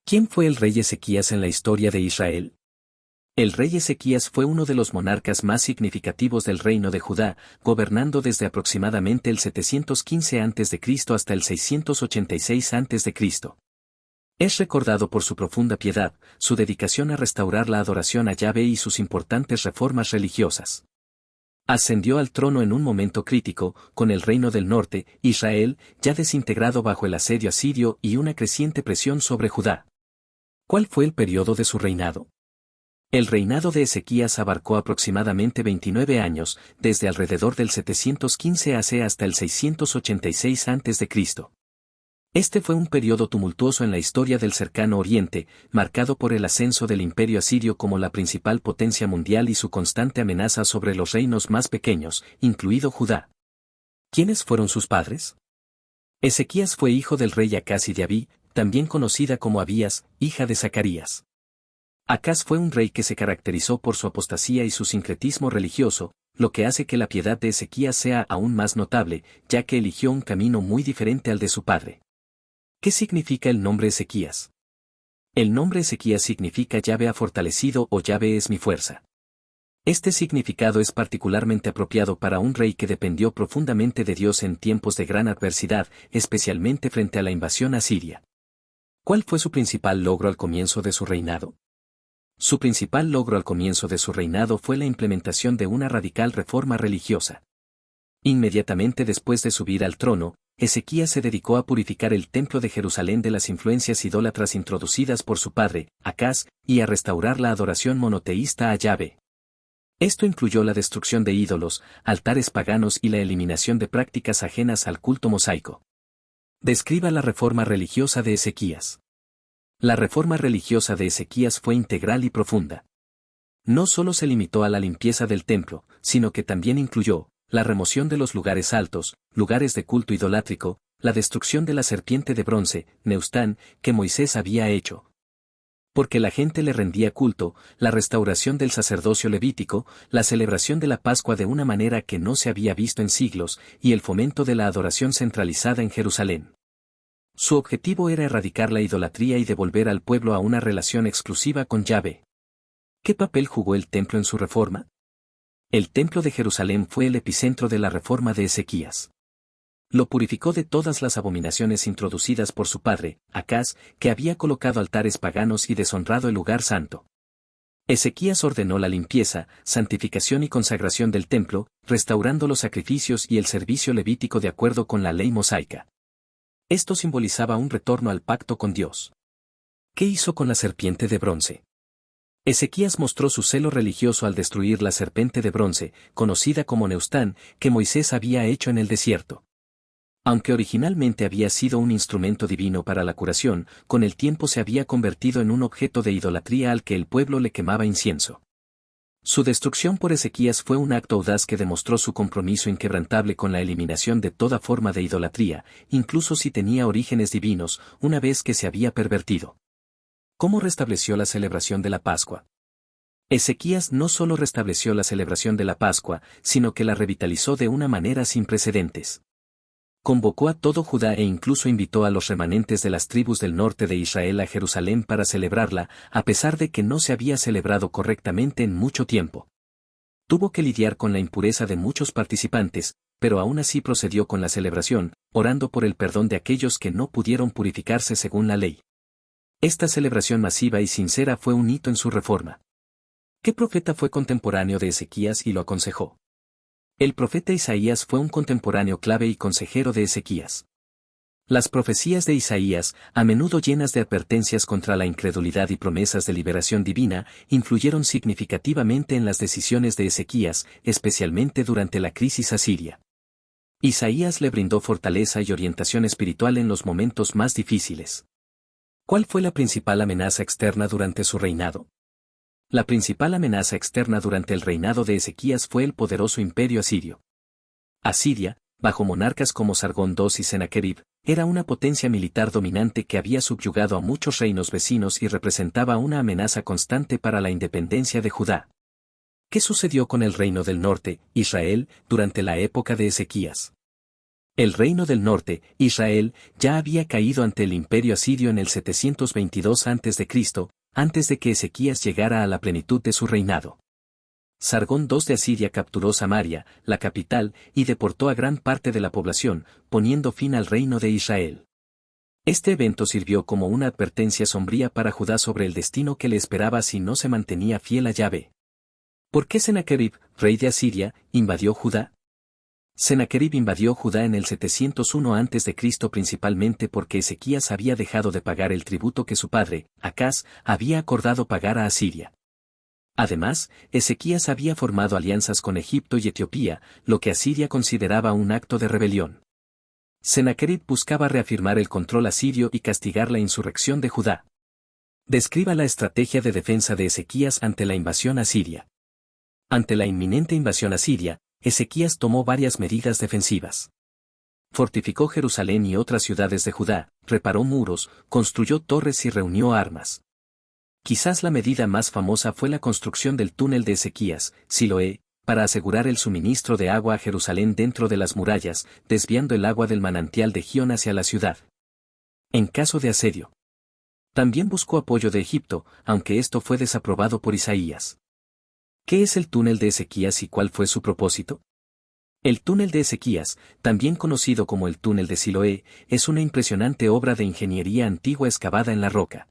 ¿Quién fue el rey Ezequías en la historia de Israel? El rey Ezequías fue uno de los monarcas más significativos del reino de Judá, gobernando desde aproximadamente el 715 a.C. hasta el 686 a.C. Es recordado por su profunda piedad, su dedicación a restaurar la adoración a Yahvé y sus importantes reformas religiosas. Ascendió al trono en un momento crítico, con el reino del norte, Israel, ya desintegrado bajo el asedio asirio y una creciente presión sobre Judá. ¿Cuál fue el periodo de su reinado? El reinado de Ezequías abarcó aproximadamente 29 años, desde alrededor del 715 AC hasta el 686 a.C. Este fue un periodo tumultuoso en la historia del cercano Oriente, marcado por el ascenso del Imperio asirio como la principal potencia mundial y su constante amenaza sobre los reinos más pequeños, incluido Judá. ¿Quiénes fueron sus padres? Ezequías fue hijo del rey Acaz y de Abí, también conocida como Abías, hija de Zacarías. Acaz fue un rey que se caracterizó por su apostasía y su sincretismo religioso, lo que hace que la piedad de Ezequías sea aún más notable, ya que eligió un camino muy diferente al de su padre. ¿Qué significa el nombre Ezequías? El nombre Ezequías significa Yahvé ha fortalecido o Yahvé es mi fuerza. Este significado es particularmente apropiado para un rey que dependió profundamente de Dios en tiempos de gran adversidad, especialmente frente a la invasión asiria. ¿Cuál fue su principal logro al comienzo de su reinado? Su principal logro al comienzo de su reinado fue la implementación de una radical reforma religiosa. Inmediatamente después de subir al trono, Ezequías se dedicó a purificar el templo de Jerusalén de las influencias idólatras introducidas por su padre, Acaz, y a restaurar la adoración monoteísta a Yahvé. Esto incluyó la destrucción de ídolos, altares paganos y la eliminación de prácticas ajenas al culto mosaico. Describa la reforma religiosa de Ezequías. La reforma religiosa de Ezequías fue integral y profunda. No solo se limitó a la limpieza del templo, sino que también incluyó la remoción de los lugares altos, lugares de culto idolátrico, la destrucción de la serpiente de bronce, Neustán, que Moisés había hecho. Porque la gente le rendía culto, la restauración del sacerdocio levítico, la celebración de la Pascua de una manera que no se había visto en siglos, y el fomento de la adoración centralizada en Jerusalén. Su objetivo era erradicar la idolatría y devolver al pueblo a una relación exclusiva con Yahvé. ¿Qué papel jugó el templo en su reforma? El templo de Jerusalén fue el epicentro de la reforma de Ezequías. Lo purificó de todas las abominaciones introducidas por su padre, Acaz, que había colocado altares paganos y deshonrado el lugar santo. Ezequías ordenó la limpieza, santificación y consagración del templo, restaurando los sacrificios y el servicio levítico de acuerdo con la ley mosaica. Esto simbolizaba un retorno al pacto con Dios. ¿Qué hizo con la serpiente de bronce? Ezequías mostró su celo religioso al destruir la serpiente de bronce, conocida como Neustán, que Moisés había hecho en el desierto. Aunque originalmente había sido un instrumento divino para la curación, con el tiempo se había convertido en un objeto de idolatría al que el pueblo le quemaba incienso. Su destrucción por Ezequías fue un acto audaz que demostró su compromiso inquebrantable con la eliminación de toda forma de idolatría, incluso si tenía orígenes divinos, una vez que se había pervertido. ¿Cómo restableció la celebración de la Pascua? Ezequías no solo restableció la celebración de la Pascua, sino que la revitalizó de una manera sin precedentes. Convocó a todo Judá e incluso invitó a los remanentes de las tribus del norte de Israel a Jerusalén para celebrarla, a pesar de que no se había celebrado correctamente en mucho tiempo. Tuvo que lidiar con la impureza de muchos participantes, pero aún así procedió con la celebración, orando por el perdón de aquellos que no pudieron purificarse según la ley. Esta celebración masiva y sincera fue un hito en su reforma. ¿Qué profeta fue contemporáneo de Ezequías y lo aconsejó? El profeta Isaías fue un contemporáneo clave y consejero de Ezequías. Las profecías de Isaías, a menudo llenas de advertencias contra la incredulidad y promesas de liberación divina, influyeron significativamente en las decisiones de Ezequías, especialmente durante la crisis asiria. Isaías le brindó fortaleza y orientación espiritual en los momentos más difíciles. ¿Cuál fue la principal amenaza externa durante su reinado? La principal amenaza externa durante el reinado de Ezequías fue el poderoso imperio asirio. Asiria, bajo monarcas como Sargón II y Sennacherib, era una potencia militar dominante que había subyugado a muchos reinos vecinos y representaba una amenaza constante para la independencia de Judá. ¿Qué sucedió con el reino del norte, Israel, durante la época de Ezequías? El reino del norte, Israel, ya había caído ante el imperio asirio en el 722 a.C., antes de que Ezequías llegara a la plenitud de su reinado. Sargón II de Asiria capturó Samaria, la capital, y deportó a gran parte de la población, poniendo fin al reino de Israel. Este evento sirvió como una advertencia sombría para Judá sobre el destino que le esperaba si no se mantenía fiel a Yahvé. ¿Por qué Sennacherib, rey de Asiria, invadió Judá? Sennacherib invadió Judá en el 701 a.C. principalmente porque Ezequías había dejado de pagar el tributo que su padre, Acaz, había acordado pagar a Asiria. Además, Ezequías había formado alianzas con Egipto y Etiopía, lo que Asiria consideraba un acto de rebelión. Sennacherib buscaba reafirmar el control asirio y castigar la insurrección de Judá. Describa la estrategia de defensa de Ezequías ante la invasión asiria. Ante la inminente invasión asiria, Ezequías tomó varias medidas defensivas. Fortificó Jerusalén y otras ciudades de Judá, reparó muros, construyó torres y reunió armas. Quizás la medida más famosa fue la construcción del túnel de Ezequías, Siloé, para asegurar el suministro de agua a Jerusalén dentro de las murallas, desviando el agua del manantial de Gihón hacia la ciudad. En caso de asedio. También buscó apoyo de Egipto, aunque esto fue desaprobado por Isaías. ¿Qué es el túnel de Ezequías y cuál fue su propósito? El túnel de Ezequías, también conocido como el túnel de Siloé, es una impresionante obra de ingeniería antigua excavada en la roca.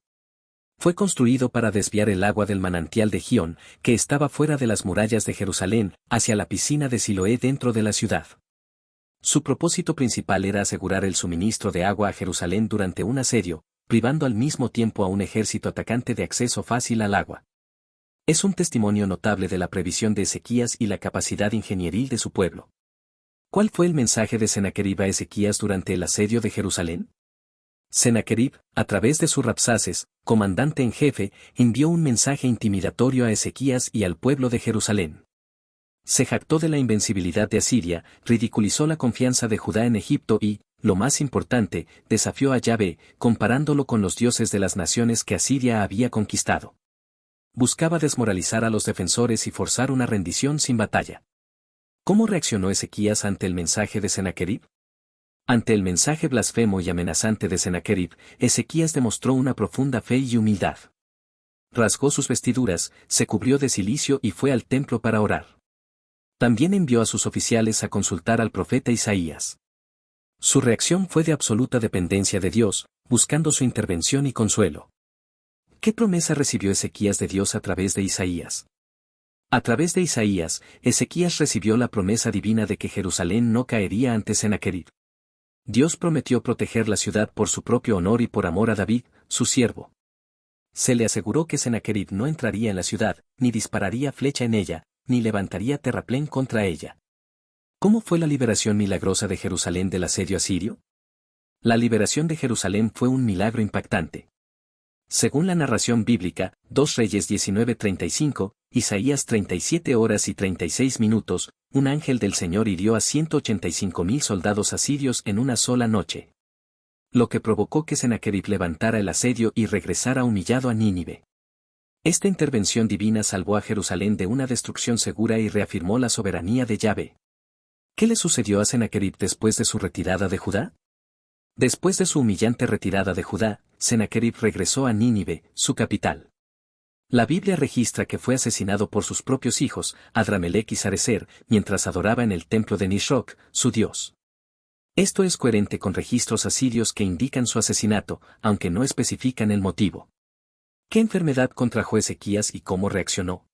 Fue construido para desviar el agua del manantial de Gihón, que estaba fuera de las murallas de Jerusalén, hacia la piscina de Siloé dentro de la ciudad. Su propósito principal era asegurar el suministro de agua a Jerusalén durante un asedio, privando al mismo tiempo a un ejército atacante de acceso fácil al agua. Es un testimonio notable de la previsión de Ezequías y la capacidad ingenieril de su pueblo. ¿Cuál fue el mensaje de Sennacherib a Ezequías durante el asedio de Jerusalén? Sennacherib, a través de su Rabsaces, comandante en jefe, envió un mensaje intimidatorio a Ezequías y al pueblo de Jerusalén. Se jactó de la invencibilidad de Asiria, ridiculizó la confianza de Judá en Egipto y, lo más importante, desafió a Yahvé, comparándolo con los dioses de las naciones que Asiria había conquistado. Buscaba desmoralizar a los defensores y forzar una rendición sin batalla. ¿Cómo reaccionó Ezequías ante el mensaje de Sennacherib? Ante el mensaje blasfemo y amenazante de Sennacherib, Ezequías demostró una profunda fe y humildad. Rasgó sus vestiduras, se cubrió de cilicio y fue al templo para orar. También envió a sus oficiales a consultar al profeta Isaías. Su reacción fue de absoluta dependencia de Dios, buscando su intervención y consuelo. ¿Qué promesa recibió Ezequías de Dios a través de Isaías? A través de Isaías, Ezequías recibió la promesa divina de que Jerusalén no caería ante Sennacherib. Dios prometió proteger la ciudad por su propio honor y por amor a David, su siervo. Se le aseguró que Sennacherib no entraría en la ciudad, ni dispararía flecha en ella, ni levantaría terraplén contra ella. ¿Cómo fue la liberación milagrosa de Jerusalén del asedio asirio? La liberación de Jerusalén fue un milagro impactante. Según la narración bíblica, 2 Reyes 19:35, Isaías 37 horas y 36 minutos, un ángel del Señor hirió a 185,000 soldados asirios en una sola noche. Lo que provocó que Sennacherib levantara el asedio y regresara humillado a Nínive. Esta intervención divina salvó a Jerusalén de una destrucción segura y reafirmó la soberanía de Yahvé. ¿Qué le sucedió a Sennacherib después de su retirada de Judá? Después de su humillante retirada de Judá, Sennacherib regresó a Nínive, su capital. La Biblia registra que fue asesinado por sus propios hijos, Adramelech y Sarecer, mientras adoraba en el templo de Nisroch, su dios. Esto es coherente con registros asirios que indican su asesinato, aunque no especifican el motivo. ¿Qué enfermedad contrajo Ezequías y cómo reaccionó?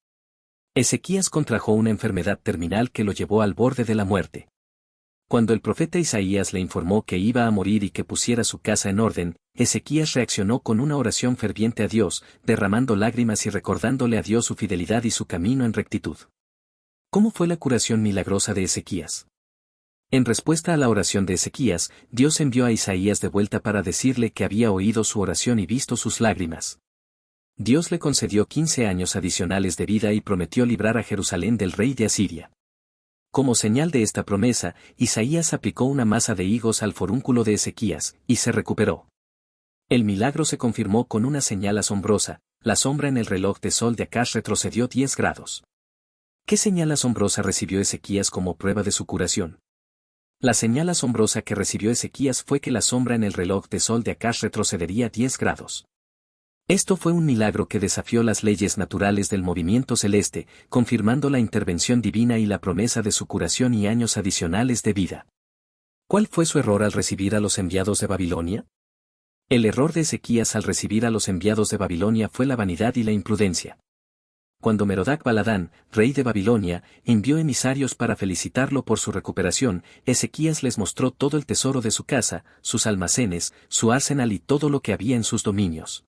Ezequías contrajo una enfermedad terminal que lo llevó al borde de la muerte. Cuando el profeta Isaías le informó que iba a morir y que pusiera su casa en orden, Ezequías reaccionó con una oración ferviente a Dios, derramando lágrimas y recordándole a Dios su fidelidad y su camino en rectitud. ¿Cómo fue la curación milagrosa de Ezequías? En respuesta a la oración de Ezequías, Dios envió a Isaías de vuelta para decirle que había oído su oración y visto sus lágrimas. Dios le concedió 15 años adicionales de vida y prometió librar a Jerusalén del rey de Asiria. Como señal de esta promesa, Isaías aplicó una masa de higos al forúnculo de Ezequías, y se recuperó. El milagro se confirmó con una señal asombrosa: la sombra en el reloj de sol de Acaz retrocedió 10 grados. ¿Qué señal asombrosa recibió Ezequías como prueba de su curación? La señal asombrosa que recibió Ezequías fue que la sombra en el reloj de sol de Akash retrocedería 10 grados. Esto fue un milagro que desafió las leyes naturales del movimiento celeste, confirmando la intervención divina y la promesa de su curación y años adicionales de vida. ¿Cuál fue su error al recibir a los enviados de Babilonia? El error de Ezequías al recibir a los enviados de Babilonia fue la vanidad y la imprudencia. Cuando Merodach Baladán, rey de Babilonia, envió emisarios para felicitarlo por su recuperación, Ezequías les mostró todo el tesoro de su casa, sus almacenes, su arsenal y todo lo que había en sus dominios.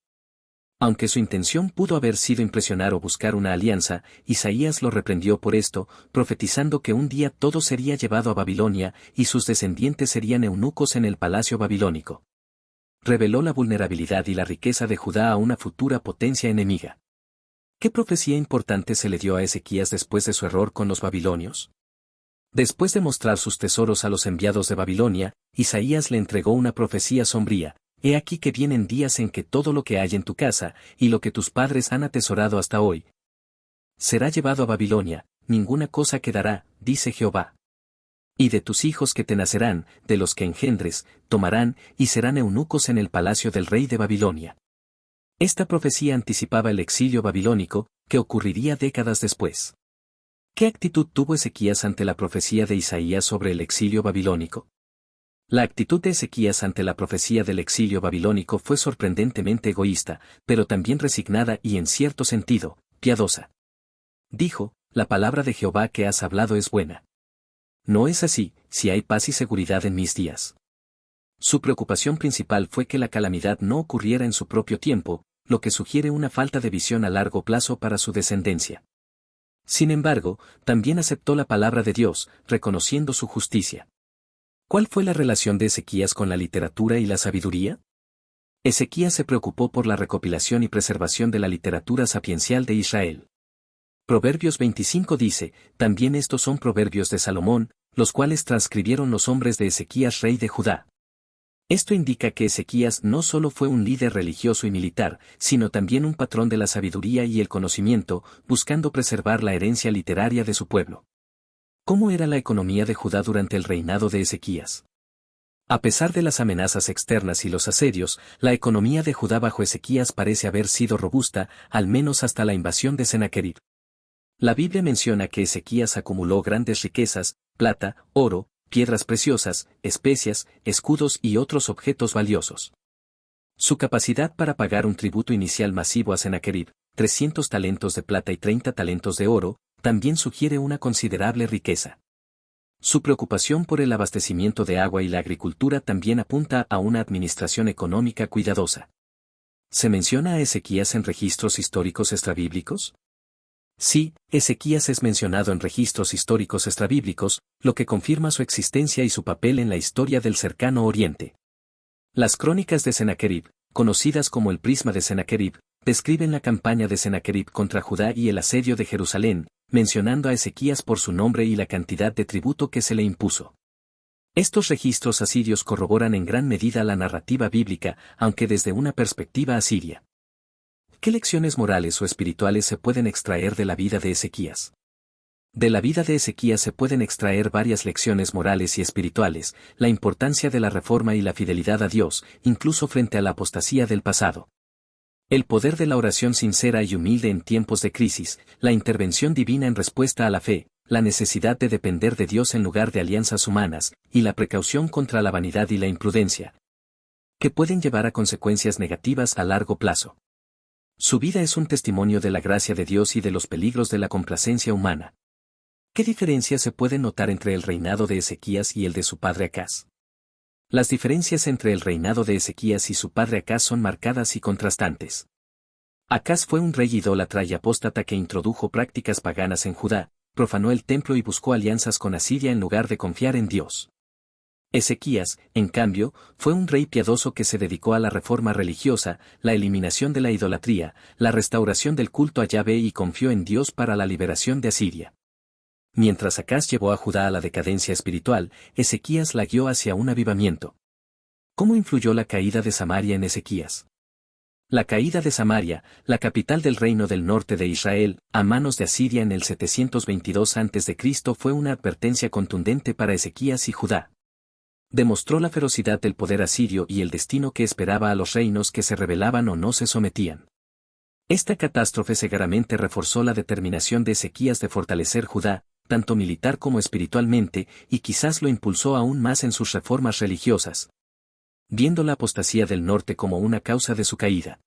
Aunque su intención pudo haber sido impresionar o buscar una alianza, Isaías lo reprendió por esto, profetizando que un día todo sería llevado a Babilonia y sus descendientes serían eunucos en el palacio babilónico. Reveló la vulnerabilidad y la riqueza de Judá a una futura potencia enemiga. ¿Qué profecía importante se le dio a Ezequías después de su error con los babilonios? Después de mostrar sus tesoros a los enviados de Babilonia, Isaías le entregó una profecía sombría: he aquí que vienen días en que todo lo que hay en tu casa, y lo que tus padres han atesorado hasta hoy, será llevado a Babilonia, ninguna cosa quedará, dice Jehová. Y de tus hijos que te nacerán, de los que engendres, tomarán, y serán eunucos en el palacio del rey de Babilonia. Esta profecía anticipaba el exilio babilónico, que ocurriría décadas después. ¿Qué actitud tuvo Ezequías ante la profecía de Isaías sobre el exilio babilónico? La actitud de Ezequías ante la profecía del exilio babilónico fue sorprendentemente egoísta, pero también resignada y en cierto sentido, piadosa. Dijo: la palabra de Jehová que has hablado es buena. No es así, si hay paz y seguridad en mis días. Su preocupación principal fue que la calamidad no ocurriera en su propio tiempo, lo que sugiere una falta de visión a largo plazo para su descendencia. Sin embargo, también aceptó la palabra de Dios, reconociendo su justicia. ¿Cuál fue la relación de Ezequías con la literatura y la sabiduría? Ezequías se preocupó por la recopilación y preservación de la literatura sapiencial de Israel. Proverbios 25 dice: también estos son proverbios de Salomón, los cuales transcribieron los hombres de Ezequías rey de Judá. Esto indica que Ezequías no solo fue un líder religioso y militar, sino también un patrón de la sabiduría y el conocimiento, buscando preservar la herencia literaria de su pueblo. ¿Cómo era la economía de Judá durante el reinado de Ezequías? A pesar de las amenazas externas y los asedios, la economía de Judá bajo Ezequías parece haber sido robusta, al menos hasta la invasión de Sennacherib. La Biblia menciona que Ezequías acumuló grandes riquezas: plata, oro, piedras preciosas, especias, escudos y otros objetos valiosos. Su capacidad para pagar un tributo inicial masivo a Sennacherib, 300 talentos de plata y 30 talentos de oro, también sugiere una considerable riqueza. Su preocupación por el abastecimiento de agua y la agricultura también apunta a una administración económica cuidadosa. ¿Se menciona a Ezequías en registros históricos extrabíblicos? Sí, Ezequías es mencionado en registros históricos extrabíblicos, lo que confirma su existencia y su papel en la historia del cercano Oriente. Las crónicas de Sennacherib, conocidas como el Prisma de Sennacherib, describen la campaña de Sennacherib contra Judá y el asedio de Jerusalén, mencionando a Ezequías por su nombre y la cantidad de tributo que se le impuso. Estos registros asirios corroboran en gran medida la narrativa bíblica, aunque desde una perspectiva asiria. ¿Qué lecciones morales o espirituales se pueden extraer de la vida de Ezequías? De la vida de Ezequías se pueden extraer varias lecciones morales y espirituales: la importancia de la reforma y la fidelidad a Dios, incluso frente a la apostasía del pasado. El poder de la oración sincera y humilde en tiempos de crisis, la intervención divina en respuesta a la fe, la necesidad de depender de Dios en lugar de alianzas humanas, y la precaución contra la vanidad y la imprudencia, que pueden llevar a consecuencias negativas a largo plazo. Su vida es un testimonio de la gracia de Dios y de los peligros de la complacencia humana. ¿Qué diferencias se pueden notar entre el reinado de Ezequías y el de su padre Acaz? Las diferencias entre el reinado de Ezequías y su padre Acaz son marcadas y contrastantes. Acaz fue un rey idólatra y apóstata que introdujo prácticas paganas en Judá, profanó el templo y buscó alianzas con Asiria en lugar de confiar en Dios. Ezequías, en cambio, fue un rey piadoso que se dedicó a la reforma religiosa, la eliminación de la idolatría, la restauración del culto a Yahvé y confió en Dios para la liberación de Asiria. Mientras Acaz llevó a Judá a la decadencia espiritual, Ezequías la guió hacia un avivamiento. ¿Cómo influyó la caída de Samaria en Ezequías? La caída de Samaria, la capital del reino del norte de Israel, a manos de Asiria en el 722 a.C. fue una advertencia contundente para Ezequías y Judá. Demostró la ferocidad del poder asirio y el destino que esperaba a los reinos que se rebelaban o no se sometían. Esta catástrofe severamente reforzó la determinación de Ezequías de fortalecer Judá, tanto militar como espiritualmente, y quizás lo impulsó aún más en sus reformas religiosas, viendo la apostasía del norte como una causa de su caída.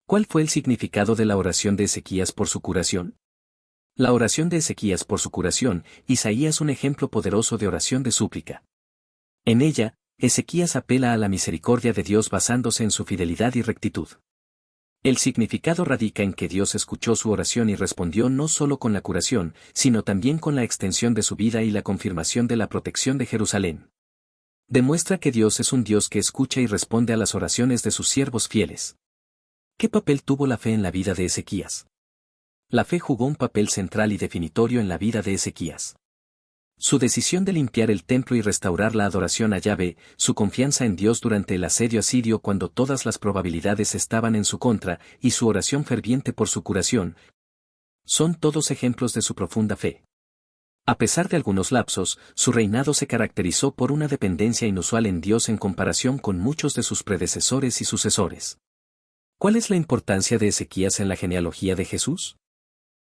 ¿Cuál fue el significado de la oración de Ezequías por su curación? La oración de Ezequías por su curación, Isaías un ejemplo poderoso de oración de súplica. En ella, Ezequías apela a la misericordia de Dios basándose en su fidelidad y rectitud. El significado radica en que Dios escuchó su oración y respondió no solo con la curación, sino también con la extensión de su vida y la confirmación de la protección de Jerusalén. Demuestra que Dios es un Dios que escucha y responde a las oraciones de sus siervos fieles. ¿Qué papel tuvo la fe en la vida de Ezequías? La fe jugó un papel central y definitorio en la vida de Ezequías. Su decisión de limpiar el templo y restaurar la adoración a Yahvé, su confianza en Dios durante el asedio asirio cuando todas las probabilidades estaban en su contra, y su oración ferviente por su curación, son todos ejemplos de su profunda fe. A pesar de algunos lapsos, su reinado se caracterizó por una dependencia inusual en Dios en comparación con muchos de sus predecesores y sucesores. ¿Cuál es la importancia de Ezequías en la genealogía de Jesús?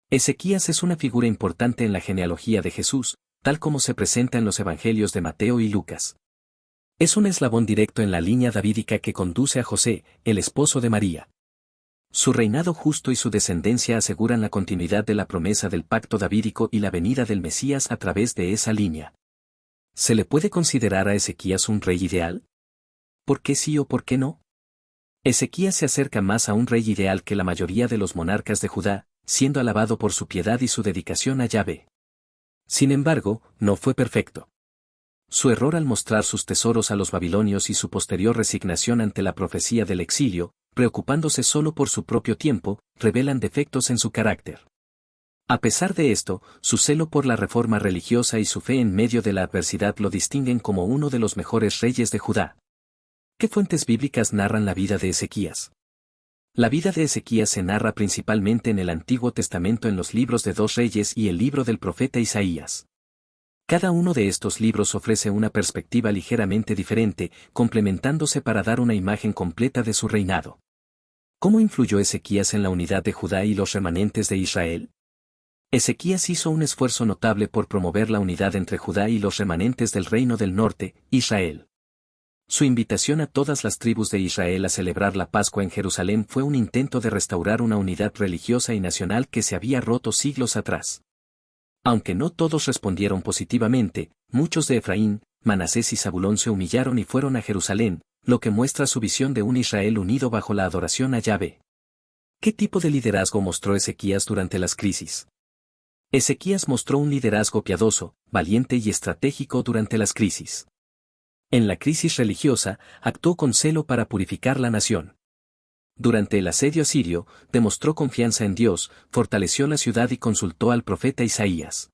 Ezequías es una figura importante en la genealogía de Jesús, tal como se presenta en los evangelios de Mateo y Lucas. Es un eslabón directo en la línea davídica que conduce a José, el esposo de María. Su reinado justo y su descendencia aseguran la continuidad de la promesa del pacto davídico y la venida del Mesías a través de esa línea. ¿Se le puede considerar a Ezequías un rey ideal? ¿Por qué sí o por qué no? Ezequías se acerca más a un rey ideal que la mayoría de los monarcas de Judá, siendo alabado por su piedad y su dedicación a Yahvé. Sin embargo, no fue perfecto. Su error al mostrar sus tesoros a los babilonios y su posterior resignación ante la profecía del exilio, preocupándose solo por su propio tiempo, revelan defectos en su carácter. A pesar de esto, su celo por la reforma religiosa y su fe en medio de la adversidad lo distinguen como uno de los mejores reyes de Judá. ¿Qué fuentes bíblicas narran la vida de Ezequías? La vida de Ezequías se narra principalmente en el Antiguo Testamento en los libros de 2 Reyes y el libro del profeta Isaías. Cada uno de estos libros ofrece una perspectiva ligeramente diferente, complementándose para dar una imagen completa de su reinado. ¿Cómo influyó Ezequías en la unidad de Judá y los remanentes de Israel? Ezequías hizo un esfuerzo notable por promover la unidad entre Judá y los remanentes del reino del norte, Israel. Su invitación a todas las tribus de Israel a celebrar la Pascua en Jerusalén fue un intento de restaurar una unidad religiosa y nacional que se había roto siglos atrás. Aunque no todos respondieron positivamente, muchos de Efraín, Manasés y Zabulón se humillaron y fueron a Jerusalén, lo que muestra su visión de un Israel unido bajo la adoración a Yahvé. ¿Qué tipo de liderazgo mostró Ezequías durante las crisis? Ezequías mostró un liderazgo piadoso, valiente y estratégico durante las crisis. En la crisis religiosa, actuó con celo para purificar la nación. Durante el asedio asirio, demostró confianza en Dios, fortaleció la ciudad y consultó al profeta Isaías.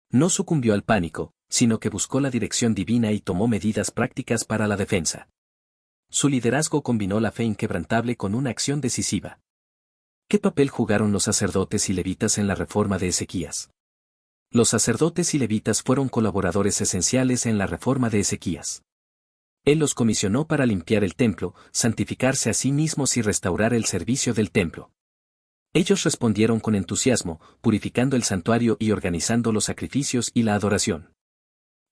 No sucumbió al pánico, sino que buscó la dirección divina y tomó medidas prácticas para la defensa. Su liderazgo combinó la fe inquebrantable con una acción decisiva. ¿Qué papel jugaron los sacerdotes y levitas en la reforma de Ezequías? Los sacerdotes y levitas fueron colaboradores esenciales en la reforma de Ezequías. Él los comisionó para limpiar el templo, santificarse a sí mismos y restaurar el servicio del templo. Ellos respondieron con entusiasmo, purificando el santuario y organizando los sacrificios y la adoración.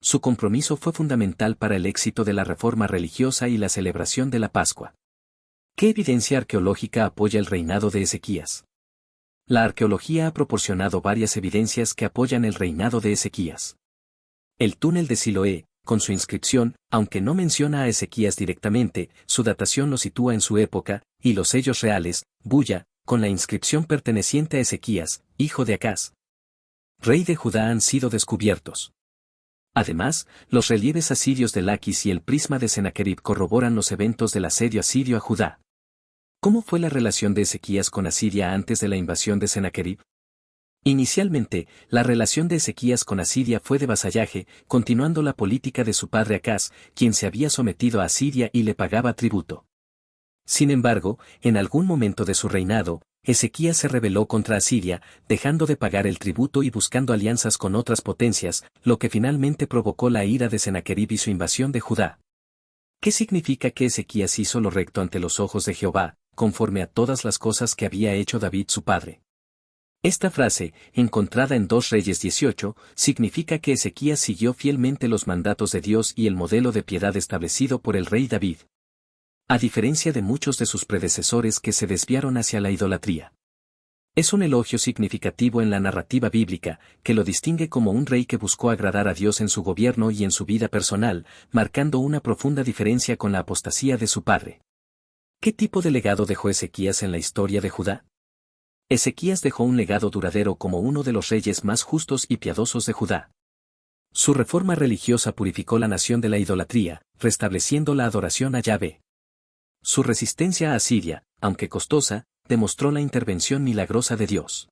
Su compromiso fue fundamental para el éxito de la reforma religiosa y la celebración de la Pascua. ¿Qué evidencia arqueológica apoya el reinado de Ezequías? La arqueología ha proporcionado varias evidencias que apoyan el reinado de Ezequías. El túnel de Siloé, con su inscripción, aunque no menciona a Ezequías directamente, su datación lo sitúa en su época, y los sellos reales, Bulla, con la inscripción perteneciente a Ezequías, hijo de Acaz, rey de Judá, han sido descubiertos. Además, los relieves asirios de Laquis y el prisma de Sennacherib corroboran los eventos del asedio asirio a Judá. ¿Cómo fue la relación de Ezequías con Asiria antes de la invasión de Sennacherib? Inicialmente, la relación de Ezequías con Asiria fue de vasallaje, continuando la política de su padre Acaz, quien se había sometido a Asiria y le pagaba tributo. Sin embargo, en algún momento de su reinado, Ezequías se rebeló contra Asiria, dejando de pagar el tributo y buscando alianzas con otras potencias, lo que finalmente provocó la ira de Sennacherib y su invasión de Judá. ¿Qué significa que Ezequías hizo lo recto ante los ojos de Jehová, conforme a todas las cosas que había hecho David su padre? Esta frase, encontrada en 2 Reyes 18, significa que Ezequías siguió fielmente los mandatos de Dios y el modelo de piedad establecido por el rey David, a diferencia de muchos de sus predecesores que se desviaron hacia la idolatría. Es un elogio significativo en la narrativa bíblica, que lo distingue como un rey que buscó agradar a Dios en su gobierno y en su vida personal, marcando una profunda diferencia con la apostasía de su padre. ¿Qué tipo de legado dejó Ezequías en la historia de Judá? Ezequías dejó un legado duradero como uno de los reyes más justos y piadosos de Judá. Su reforma religiosa purificó la nación de la idolatría, restableciendo la adoración a Yahvé. Su resistencia a Asiria, aunque costosa, demostró la intervención milagrosa de Dios.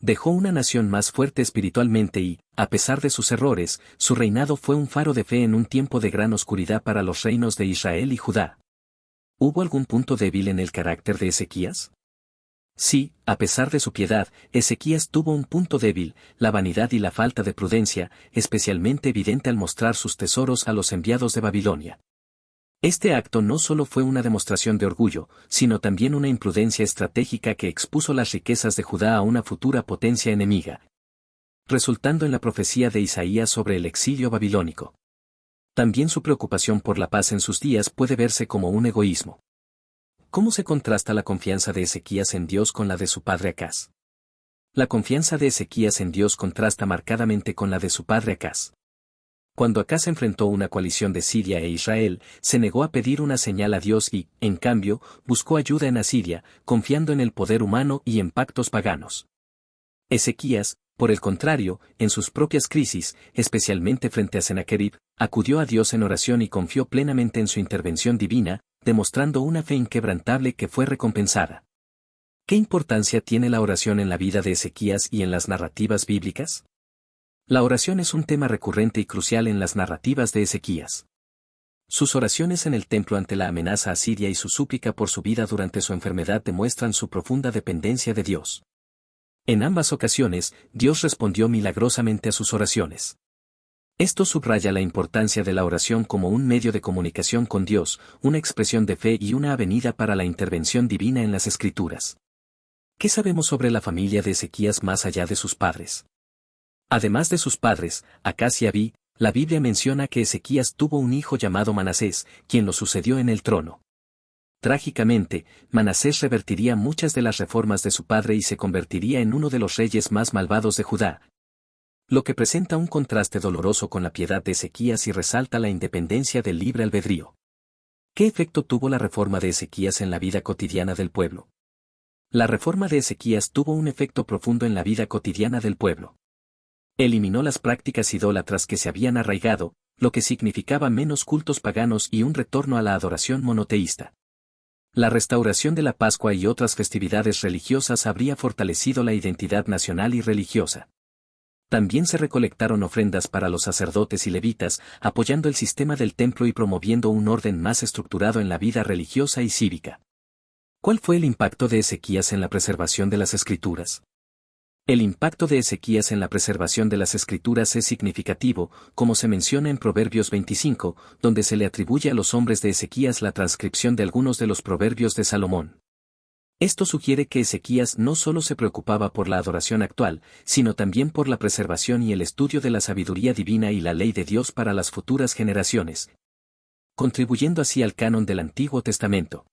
Dejó una nación más fuerte espiritualmente y, a pesar de sus errores, su reinado fue un faro de fe en un tiempo de gran oscuridad para los reinos de Israel y Judá. ¿Hubo algún punto débil en el carácter de Ezequías? Sí, a pesar de su piedad, Ezequías tuvo un punto débil, la vanidad y la falta de prudencia, especialmente evidente al mostrar sus tesoros a los enviados de Babilonia. Este acto no solo fue una demostración de orgullo, sino también una imprudencia estratégica que expuso las riquezas de Judá a una futura potencia enemiga, resultando en la profecía de Isaías sobre el exilio babilónico. También su preocupación por la paz en sus días puede verse como un egoísmo. ¿Cómo se contrasta la confianza de Ezequías en Dios con la de su padre Acaz? La confianza de Ezequías en Dios contrasta marcadamente con la de su padre Acaz. Cuando Acaz enfrentó una coalición de Siria e Israel, se negó a pedir una señal a Dios y, en cambio, buscó ayuda en Asiria, confiando en el poder humano y en pactos paganos. Ezequías, por el contrario, en sus propias crisis, especialmente frente a Sennacherib, acudió a Dios en oración y confió plenamente en su intervención divina, demostrando una fe inquebrantable que fue recompensada. ¿Qué importancia tiene la oración en la vida de Ezequías y en las narrativas bíblicas? La oración es un tema recurrente y crucial en las narrativas de Ezequías. Sus oraciones en el templo ante la amenaza asiria y su súplica por su vida durante su enfermedad demuestran su profunda dependencia de Dios. En ambas ocasiones, Dios respondió milagrosamente a sus oraciones. Esto subraya la importancia de la oración como un medio de comunicación con Dios, una expresión de fe y una avenida para la intervención divina en las Escrituras. ¿Qué sabemos sobre la familia de Ezequías más allá de sus padres? Además de sus padres, Acaz y Abí, la Biblia menciona que Ezequías tuvo un hijo llamado Manasés, quien lo sucedió en el trono. Trágicamente, Manasés revertiría muchas de las reformas de su padre y se convertiría en uno de los reyes más malvados de Judá, lo que presenta un contraste doloroso con la piedad de Ezequías y resalta la independencia del libre albedrío. ¿Qué efecto tuvo la reforma de Ezequías en la vida cotidiana del pueblo? La reforma de Ezequías tuvo un efecto profundo en la vida cotidiana del pueblo. Eliminó las prácticas idólatras que se habían arraigado, lo que significaba menos cultos paganos y un retorno a la adoración monoteísta. La restauración de la Pascua y otras festividades religiosas habría fortalecido la identidad nacional y religiosa. También se recolectaron ofrendas para los sacerdotes y levitas, apoyando el sistema del templo y promoviendo un orden más estructurado en la vida religiosa y cívica. ¿Cuál fue el impacto de Ezequías en la preservación de las Escrituras? El impacto de Ezequías en la preservación de las Escrituras es significativo, como se menciona en Proverbios 25, donde se le atribuye a los hombres de Ezequías la transcripción de algunos de los proverbios de Salomón. Esto sugiere que Ezequías no solo se preocupaba por la adoración actual, sino también por la preservación y el estudio de la sabiduría divina y la ley de Dios para las futuras generaciones, contribuyendo así al canon del Antiguo Testamento.